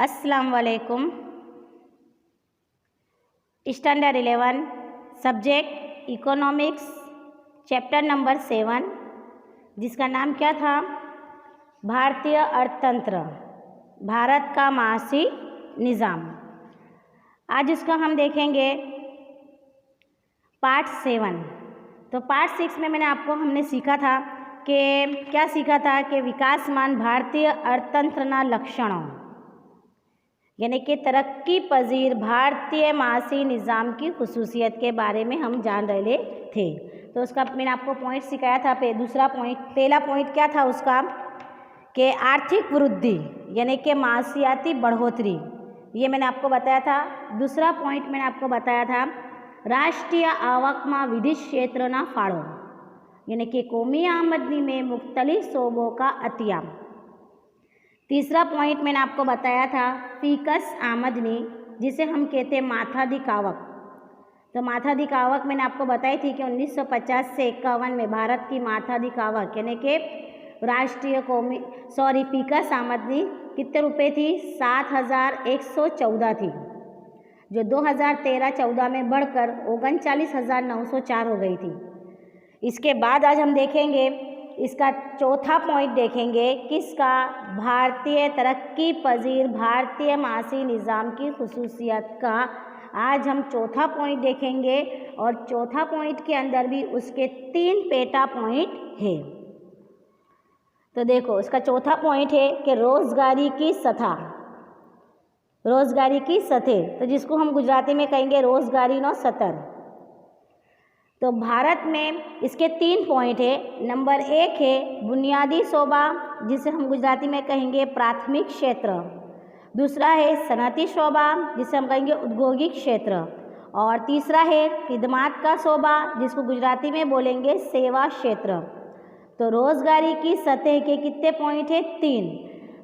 अस्सलाम वालेकुम। Standard 11 subject economics chapter number 7 जिसका नाम क्या था? भारतीय अर्थतंत्र, भारत का माशी निज़ाम। आज उसका हम देखेंगे पार्ट 7। तो पार्ट 6 में हमने सीखा था कि क्या सीखा था कि विकासमान भारतीय अर्थतंत्र ना लक्षणों, यानी कि तरक्की पजीर भारतीय माशी निज़ाम की खुसूसियत के बारे में हम जान रहे थे। तो उसका मैंने आपको पॉइंट सिखाया था। दूसरा पॉइंट, पहला पॉइंट क्या था उसका कि आर्थिक वृद्धि यानी कि माशियाती बढ़ोतरी, ये मैंने आपको बताया था। दूसरा पॉइंट मैंने आपको बताया था राष्ट्रीय आवक में विविध क्षेत्र ना फाड़ो, यानी कि कौमी आमदनी में मुख्तलिफ शोबों का अतियाम। तीसरा पॉइंट मैंने आपको बताया था फीकस आमदनी, जिसे हम कहते हैं माथाधिक आवक। तो माथाधिक आवक मैंने आपको बताई थी कि 1950 से 51 में भारत की माथाधिक आवक यानी कि राष्ट्रीय फीकस आमदनी कितने रुपए थी? 7,114 थी, जो 2013-14 में बढ़कर 39,904 हो गई थी। इसके बाद आज हम देखेंगे इसका चौथा पॉइंट देखेंगे किसका? भारतीय तरक्की पजीर भारतीय माशी निज़ाम की खुसूसियत का आज हम चौथा पॉइंट देखेंगे। और चौथा पॉइंट के अंदर भी उसके 3 पेटा पॉइंट है। तो देखो, उसका चौथा पॉइंट है कि रोजगारी की सतह, रोजगारी की सतह, तो जिसको हम गुजराती में कहेंगे रोजगारी नो सतर। तो भारत में इसके 3 पॉइंट है। नंबर 1 है बुनियादी शोबा, जिसे हम गुजराती में कहेंगे प्राथमिक क्षेत्र। दूसरा है सनअती शोबा, जिसे हम कहेंगे औद्योगिक क्षेत्र। और तीसरा है खिदमात का शोबा, जिसको गुजराती में बोलेंगे सेवा क्षेत्र। तो रोजगारी की सतह के कितने पॉइंट है? 3।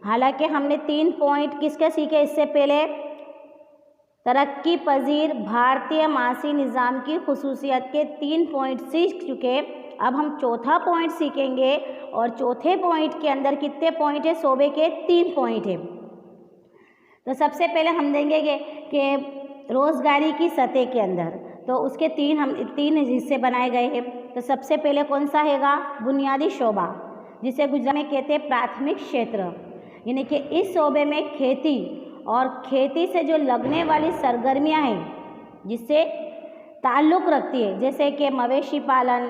हालांकि हमने 3 पॉइंट किसके सीखे इससे पहले? तरक्की पजीर भारतीय माशी निज़ाम की खुसूसियत के 3 पॉइंट सीख चुके। अब हम चौथा पॉइंट सीखेंगे और चौथे पॉइंट के अंदर कितने पॉइंट है? शोबे के 3 पॉइंट है। तो सबसे पहले हम देंगे कि रोजगारी की सतह के अंदर तो उसके 3 हिस्से बनाए गए हैं। तो सबसे पहले कौन सा हैगा? बुनियादी शोबा, जिसे गुजरात में कहते हैं प्राथमिक क्षेत्र, यानी कि इस शोबे में खेती और खेती से जो लगने वाली सरगर्मियां हैं जिससे ताल्लुक़ रखती है, जैसे कि मवेशी पालन,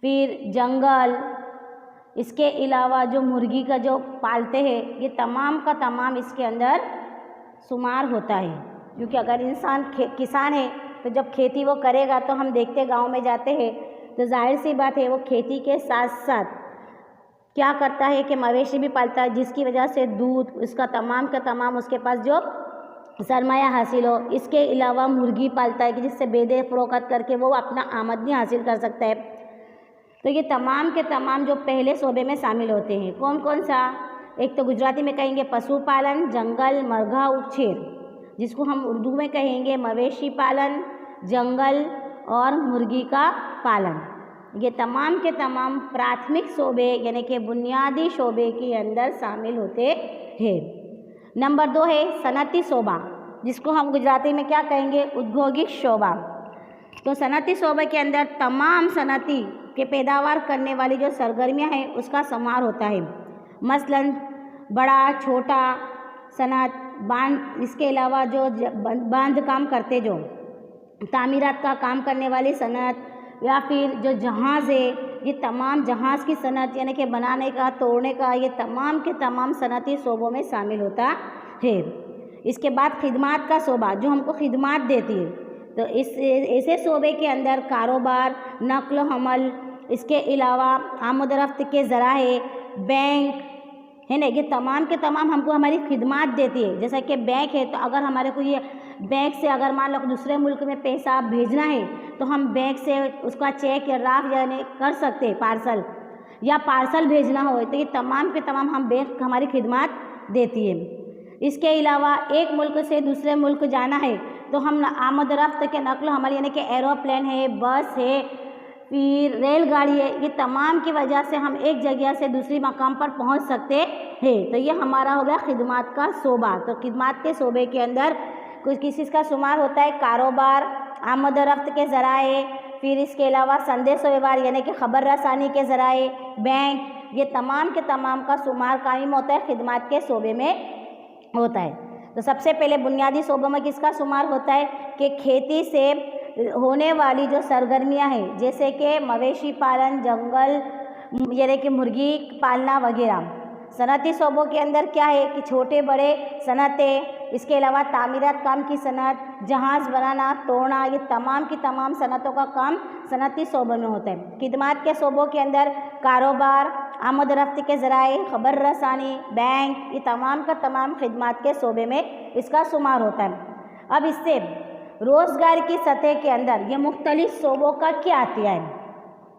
फिर जंगल, इसके अलावा जो मुर्गी का जो पालते हैं, ये तमाम का तमाम इसके अंदर शुमार होता है। क्योंकि अगर इंसान किसान है तो जब खेती वो करेगा तो हम देखते गांव में जाते हैं तो जाहिर सी बात है वो खेती के साथ साथ क्या करता है कि मवेशी भी पालता है, जिसकी वजह से दूध उसका तमाम का तमाम उसके पास जो सरमाया हासिल हो। इसके अलावा मुर्गी पालता है कि जिससे बेदे फ़रोख्त करके वो अपना आमदनी हासिल कर सकता है। तो ये तमाम के तमाम जो पहले शोबे में शामिल होते हैं, कौन कौन सा? एक तो गुजराती में कहेंगे पशुपालन, जंगल, मरघा उछेर, जिसको हम उर्दू में कहेंगे मवेशी पालन, जंगल और मुर्गी का पालन। ये तमाम के तमाम प्राथमिक शोबे यानी कि बुनियादी शोबे के अंदर शामिल होते हैं। नंबर 2 है सनअती शोबा, जिसको हम गुजराती में क्या कहेंगे? औद्योगिक शोबा। तो सनअती शोबे के अंदर तमाम सनअती के पैदावार करने वाली जो सरगर्मियां हैं उसका समार होता है। मसलन बड़ा छोटा सनअत, बांध, इसके अलावा जो बांध काम करते, जो तामीरात का काम करने वाली सनअत, या फिर जो जहाज़ है, ये तमाम जहाज़ की सनअत यानी कि बनाने का, तोड़ने का, ये तमाम के तमाम सनअती शोबों में शामिल होता है। इसके बाद खिदमात का शोबा, जो हमको खिदमात देती है। तो इस ऐसे शोबे के अंदर कारोबार, नकल हमल, इसके अलावा आमदरफ्त के ज़राए, बैंक है ना, ये तमाम के तमाम हमको हमारी खिदमात देती है। जैसा कि बैंक है तो अगर हमारे को ये बैंक से अगर मान लो दूसरे मुल्क में पैसा भेजना है तो हम बैंक से उसका चेक या ड्राफ्ट यानी कर सकते हैं, पार्सल या पार्सल भेजना हो तो ये तमाम के तमाम हम बैंक हमारी खिदमात देती है। इसके अलावा एक मुल्क से दूसरे मुल्क जाना है तो हम आमदरफ्त के नकल हमल यानी कि एरोप्लेन है, बस है, फिर रेलगाड़ी है, ये तमाम की वजह से हम एक जगह से दूसरी मकाम पर पहुंच सकते है। तो ये हमारा हो गया खिदमत का शोबा। तो खिदमत के शोबे के अंदर कुछ किस चीज़ का शुमार होता है? कारोबार, आमद और रफ्त के ज़राए, फिर इसके अलावा संदेश व्यवहार यानी कि खबर रसानी के ज़राए, बैंक, ये तमाम के तमाम का शुमार कायम होता है खिदमत के शोबे में होता है। तो सबसे पहले बुनियादी शोबों में किसका शुमार होता है कि खेती से होने वाली जो सरगर्मियां हैं, जैसे कि मवेशी पालन, जंगल यानी कि मुर्गी पालना वगैरह। सनती शोबों के अंदर क्या है कि छोटे बड़े सनतें, इसके अलावा तामीरात काम की सनत, जहाज़ बनाना, तोड़ना, ये तमाम की तमाम सनतों का काम सनती शोबों में होता है। खिदमत के शोबों के अंदर कारोबार, आमद रफ्त के ज़राए, खबर रसानी, बैंक, ये तमाम का तमाम खिदमत के शोबे में इसका शुमार होता है। अब इससे रोज़गार की सतह के अंदर ये मुख्तलिफ शोबों का क्या अतिया है,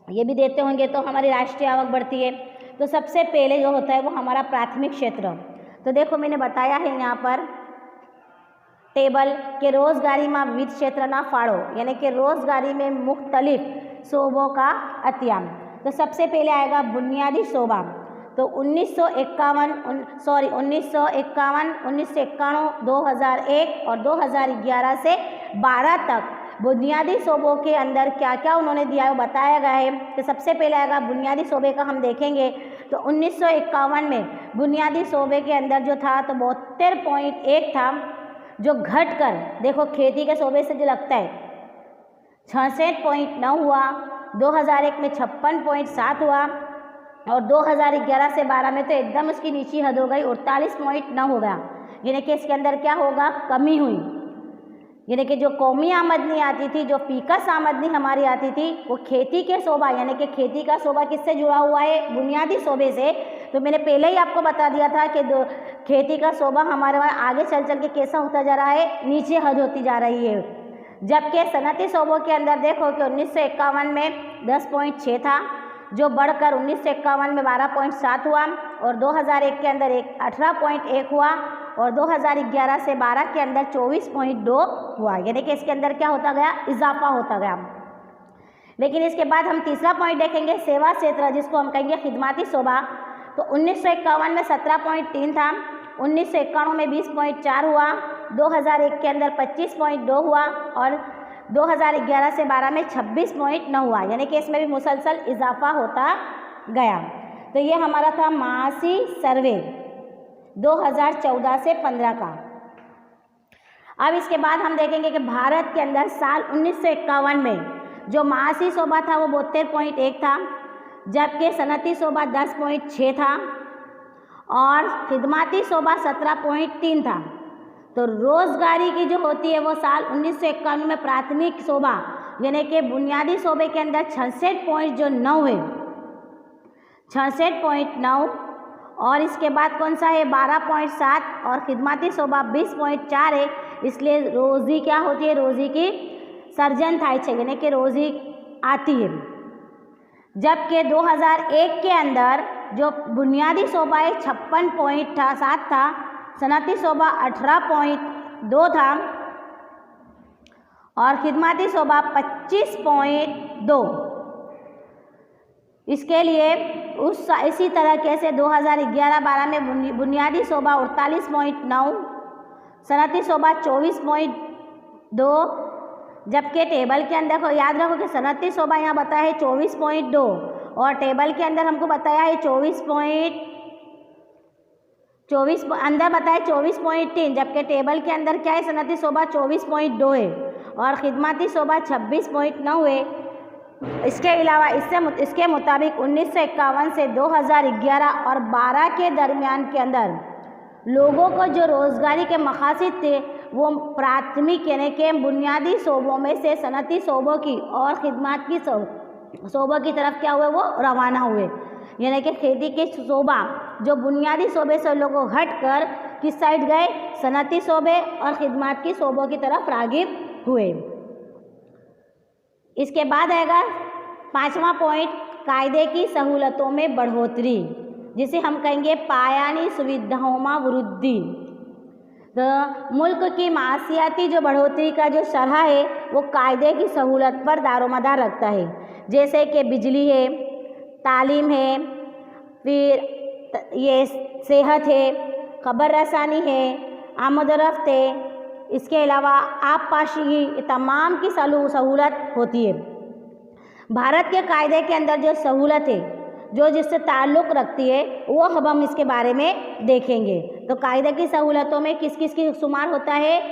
ये भी देते होंगे तो हमारी राष्ट्रीय आवक बढ़ती है। तो सबसे पहले जो होता है वो हमारा प्राथमिक क्षेत्र। तो देखो मैंने बताया है यहाँ पर टेबल के रोज़गारी में विविध क्षेत्र ना फाड़ो, यानी कि रोज़गारी में मुख्तलिफ शोबों का अतिया। तो सबसे पहले आएगा बुनियादी शोबा। तो 1951, 1991, 2001 और 2011 से 12 तक बुनियादी शोबों के अंदर क्या क्या उन्होंने दिया है वो बताया गया है। तो सबसे पहले आएगा बुनियादी शोबे का हम देखेंगे तो 1951 में बुनियादी शोबे के अंदर जो था तो 72.1 था, जो घटकर देखो खेती के शोबे से जो लगता है 66.9 हुआ, 2001 में 56.7 हुआ और 2011 से 12 में तो एकदम उसकी नीची हद हो गई, 48.9 हो गया। यानी कि इसके अंदर क्या होगा? कमी हुई। यानी कि जो कौमी आमदनी आती थी, जो फीकस आमदनी हमारी आती थी, वो खेती के शोबा यानी कि खेती का शोबा किससे जुड़ा हुआ है? बुनियादी शोबे से। तो मैंने पहले ही आपको बता दिया था कि खेती का शोबा हमारे वहाँ आगे चल के कैसा होता जा रहा है? नीचे हद होती जा रही है। जबकि सनती शोबों के अंदर देखो कि 1951 में 10.6 था, जो बढ़कर 1951 में 12.7 हुआ और 2001 के अंदर 18.1 हुआ और 2011 से 12 के अंदर 24.2 हुआ। यानी कि इसके अंदर क्या होता गया? इजाफा होता गया। लेकिन इसके बाद हम तीसरा पॉइंट देखेंगे सेवा क्षेत्र, जिसको हम कहेंगे खिदमती शोबा। तो 1951 में 17.3 था, 1991 में 20.4 हुआ, 2001 के अंदर 25.2 हुआ और 2011 से 12 में 26.9 हुआ। यानी कि इसमें भी मुसलसल इजाफा होता गया। तो ये हमारा था मासी सर्वे 2014 से 15 का। अब इसके बाद हम देखेंगे कि भारत के अंदर साल 1951 में जो मासी शोबा था वो 72.1 था, जबकि सनती शोबा 10.6 था और खिदमती शोबा 17.3 था। तो रोज़गारी की जो होती है वो साल 1951 में प्राथमिक शोबा यानी कि बुनियादी शोबे के अंदर 66.9 है, 66.9 और इसके बाद कौन सा है 12.7 और खिदमती शोबा 20.4 है। इसलिए रोज़ी क्या होती है? रोज़ी की सर्जन थाय छे यानी कि रोज़ी आती है। जबकि 2001 के अंदर जो बुनियादी शोबा है 56.7 था, सनती शोबा 18.2 था और खिदमती शोबा 25.2। इसके लिए इसी तरह से 2011-12 में बुनियादी शोबा 48.9, सनती शोबा 24.2, जबकि टेबल के अंदर को याद रखो कि सनती शोबा यहाँ बताया है 24.2 और टेबल के अंदर हमको बताया है 24 अंदर बताया 24.3, जबकि टेबल के अंदर क्या है सनती शोबा 24.2 है और खिदमती शोबा 26.9 है। इसके अलावा इसके मुताबिक 1951 से 2011 और 12 के दरमियान के अंदर लोगों को जो रोज़गारी के मकासद थे वो प्राथमिक यानी कि बुनियादी शोबों में से सनती शोबों की और खिदमत की शोबों की तरफ क्या हुए? वो रवाना हुए। यानी कि खेती के शोबा जो बुनियादी शोबे से लोगों हट कर किस साइड गए? सनती शोबे और खिदमत की शोबों की तरफ रागिब हुए। इसके बाद आएगा 5वां पॉइंट, कायदे की सहूलतों में बढ़ोतरी, जिसे हम कहेंगे पायानी सुविधाओं में वृद्धि। तो मुल्क की मासियाती जो बढ़ोतरी का जो शरह है वो कायदे की सहूलत पर दारोमदार रखता है, जैसे कि बिजली है, तालीम है, फिर ये सेहत है, खबर रसानी है, आमदोरफ्त है, इसके अलावा आबपाशी, ये तमाम की सहूलत होती है। भारत के कायदे के अंदर जो सहूलत है, जो जिससे ताल्लुक़ रखती है, वो अब हम इसके बारे में देखेंगे। तो कायदे की सहूलतों में किस किस की शुमार होता है?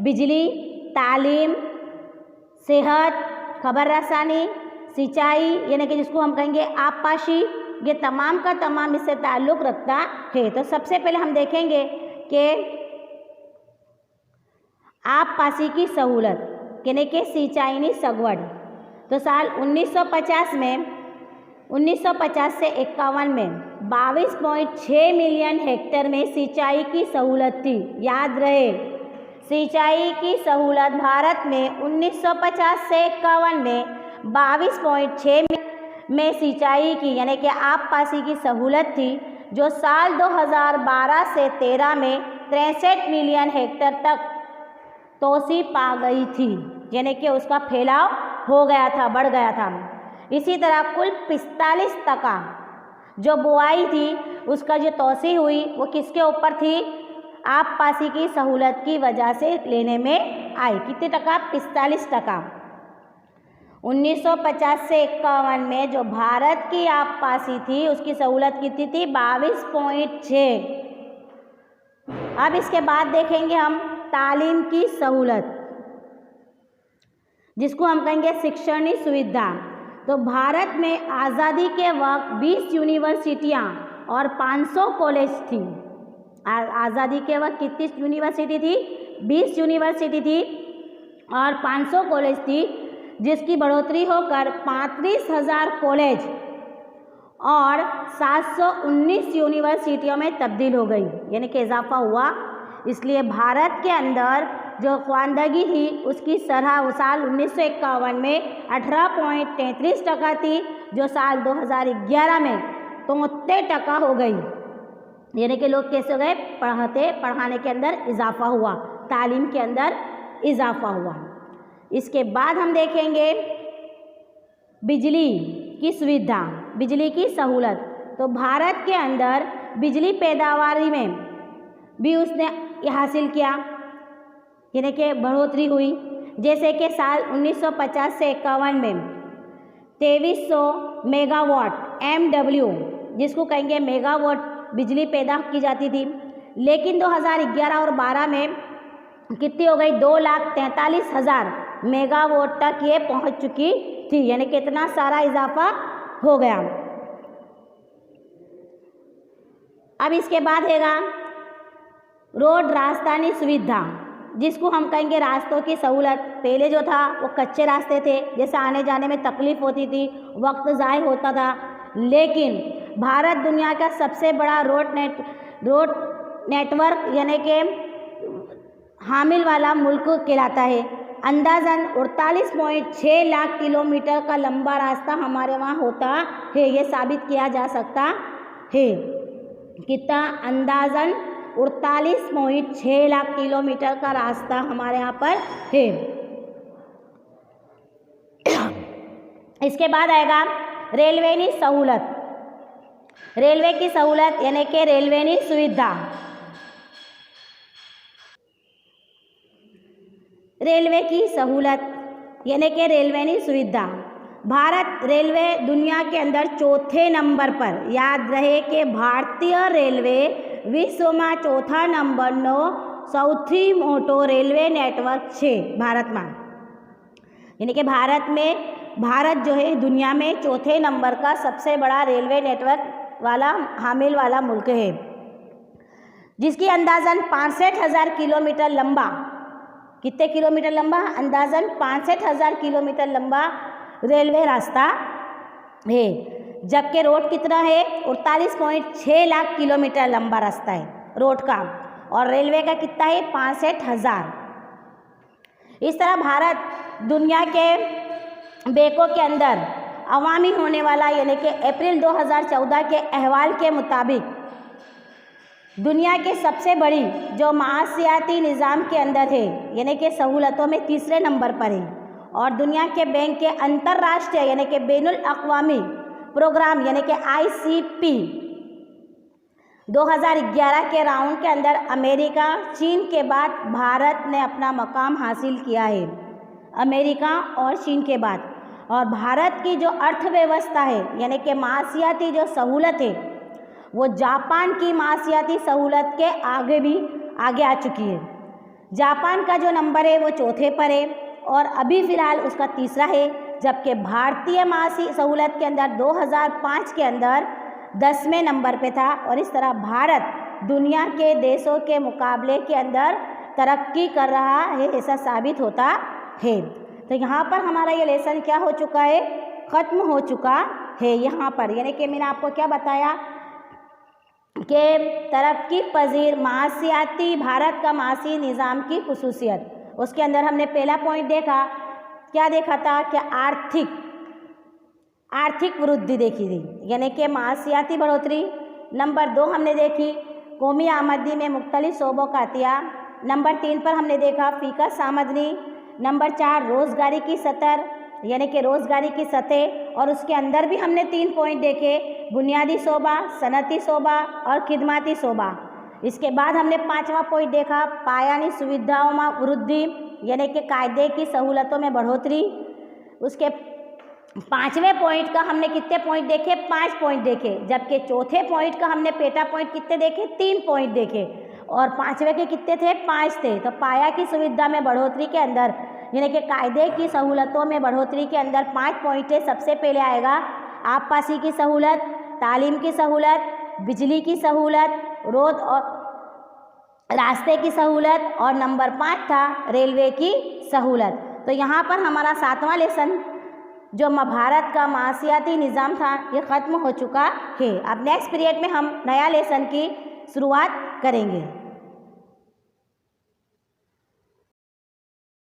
बिजली, तालीम, सेहत, खबर रसानी, सिंचाई, यानी कि जिसको हम कहेंगे आबपाशी, ये तमाम का तमाम इससे ताल्लुक़ रखता है। तो सबसे पहले हम देखेंगे कि आबपाशी की सहूलत यानी कि सिंचाईनी सगवड़। तो साल 1950 से 51 में 22.6 मिलियन हेक्टेयर में सिंचाई की सहूलत थी। याद रहे, सिंचाई की सहूलत भारत में 1950 से 51 में 22.6 में सिंचाई की यानी कि आबपाशी की सहूलत थी, जो साल 2012 से 13 में 63 मिलियन हेक्टेयर तक तोसी पा गई थी, यानी कि उसका फैलाव हो गया था, बढ़ गया था। इसी तरह कुल 45% जो बुआई थी उसका जो तोसी हुई वो किसके ऊपर थी? आबपाशी की सहूलत की वजह से लेने में आई। कितने टका? 45%। 1950 से 51 में जो भारत की आबपाशी थी उसकी सहूलत कितनी थी? 22.6। अब इसके बाद देखेंगे हम तालीम की सहूलत, जिसको हम कहेंगे शिक्षण सुविधा। तो भारत में आज़ादी के वक्त 20 यूनिवर्सिटियाँ और 500 कॉलेज थी। आज़ादी के वक्त कितनी यूनिवर्सिटी थी? 20 यूनिवर्सिटी थी और 500 कॉलेज थी, जिसकी बढ़ोतरी होकर 35,000 कॉलेज और 719 यूनिवर्सिटियों में तब्दील हो गई, यानी कि इजाफा हुआ। इसलिए भारत के अंदर जो ख्वानदगी थी उसकी शरह साल 1951 में 18.33% थी, जो साल 2011 में 73% हो गई। यानी कि लोग कैसे हो गए? पढ़ाने के अंदर इजाफा हुआ, तालीम के अंदर इजाफा हुआ। इसके बाद हम देखेंगे बिजली की सुविधा, बिजली की सहूलत। तो भारत के अंदर बिजली पैदावारी में भी उसने हासिल किया, यानी कि बढ़ोतरी हुई। जैसे कि साल 1950 से 51 में 2300 मेगावाट MW, जिसको कहेंगे मेगावाट, बिजली पैदा की जाती थी। लेकिन 2011 और 12 में कितनी हो गई? 2,43,000 मेगावाट तक ये पहुंच चुकी थी, यानी कि इतना सारा इजाफा हो गया। अब इसके बाद हैगा रोड राजधानी सुविधा, जिसको हम कहेंगे रास्तों की सहूलत। पहले जो था वो कच्चे रास्ते थे, जैसे आने जाने में तकलीफ होती थी, वक्त ज़ाय होता था। लेकिन भारत दुनिया का सबसे बड़ा रोड नेटवर्क यानी कि हामिल वाला मुल्क कहलाता है। अंदाज़न 48.6 लाख किलोमीटर का लंबा रास्ता हमारे वहाँ होता है, ये साबित किया जा सकता है। कितना? अंदाज़न 48.6 लाख किलोमीटर का रास्ता हमारे यहाँ पर है। इसके बाद आएगा रेलवे की सहूलत। रेलवे की सहूलत यानी कि रेलवे की सुविधा। रेलवे की सहूलत यानी कि रेलवे की सुविधा। भारत रेलवे दुनिया के अंदर चौथे नंबर पर, याद रहे कि भारतीय रेलवे विश्व में चौथा नंबरનો સૌથી મોટો રેલવે નેટવર્ક છે ભારતમાં। यानी कि भारत जो है दुनिया में चौथे नंबर का सबसे बड़ा रेलवे नेटवर्क वाला हामिल वाला मुल्क है, जिसकी अंदाज़न 65,000 किलोमीटर लंबा, कितने किलोमीटर लंबा? अंदाज़न 65,000 किलोमीटर लंबा रेलवे रास्ता है। जबकि रोड कितना है? 48.6 लाख किलोमीटर लंबा रास्ता है रोड का, और रेलवे का कितना है? 65,000। इस तरह भारत दुनिया के बैंकों के अंदर अवामी होने वाला, यानी कि अप्रैल 2014 के अहवाल के मुताबिक दुनिया के सबसे बड़ी जो माशियाती निज़ाम के अंदर है, यानी कि सहूलतों में तीसरे नंबर पर है। और दुनिया के बैंक के अंतर्राष्ट्रीय यानी कि बैनुल अक़वामी प्रोग्राम यानी कि ICP 2011 के राउंड के अंदर अमेरिका, चीन के बाद भारत ने अपना मकाम हासिल किया है। अमेरिका और चीन के बाद। और भारत की जो अर्थव्यवस्था है यानी कि मासियाती जो सहूलत है वो जापान की मासियाती सहूलत के आगे आ चुकी है। जापान का जो नंबर है वो चौथे पर है और अभी फ़िलहाल उसका तीसरा है, जबकि भारतीय मासी सहूलत के अंदर 2005 के अंदर 10वें नंबर पे था। और इस तरह भारत दुनिया के देशों के मुकाबले के अंदर तरक्की कर रहा है, ऐसा साबित होता है। तो यहाँ पर हमारा ये लेसन क्या हो चुका है, ख़त्म हो चुका है यहाँ पर। यानी कि मैंने आपको क्या बताया कि तरक्की पजीर मासियाती भारत का मासी निज़ाम की खुसूसियत, उसके अंदर हमने पहला पॉइंट देखा, क्या देखा था कि आर्थिक वृद्धि देखी थी यानी कि मासियाती बढ़ोतरी। नंबर 2 हमने देखी कौमी आमदनी में मुख्तलिफ शोबों का अतिया। नंबर 3 पर हमने देखा फ़ीकस आमदनी। नंबर 4 रोज़गारी की सतर यानी कि रोज़गारी की सतह, और उसके अंदर भी हमने 3 पॉइंट देखे, बुनियादी शोबा, सनती शोबा और खिदमती शोबा। इसके बाद हमने 5वां पॉइंट देखा पायानी सुविधाओं में वृद्धि यानी कि कायदे की सहूलतों में बढ़ोतरी। उसके 5वें पॉइंट का हमने कितने पॉइंट देखे, 5 पॉइंट देखे, जबकि चौथे पॉइंट का हमने पेटा पॉइंट कितने देखे, 3 पॉइंट देखे और 5वें के कितने थे, 5 थे। तो पाया की सुविधा में बढ़ोतरी के अंदर यानी कि कायदे की सहूलतों में बढ़ोतरी के अंदर 5 पॉइंट है। सबसे पहले आएगा आबपासी की सहूलत, तालीम की सहूलत, बिजली की सहूलत, रोड और रास्ते की सहूलत और नंबर 5 था रेलवे की सहूलत। तो यहाँ पर हमारा 7वां लेसन जो भारत का मासियाती निज़ाम था ये ख़त्म हो चुका है। अब नेक्स्ट पीरियड में हम नया लेसन की शुरुआत करेंगे।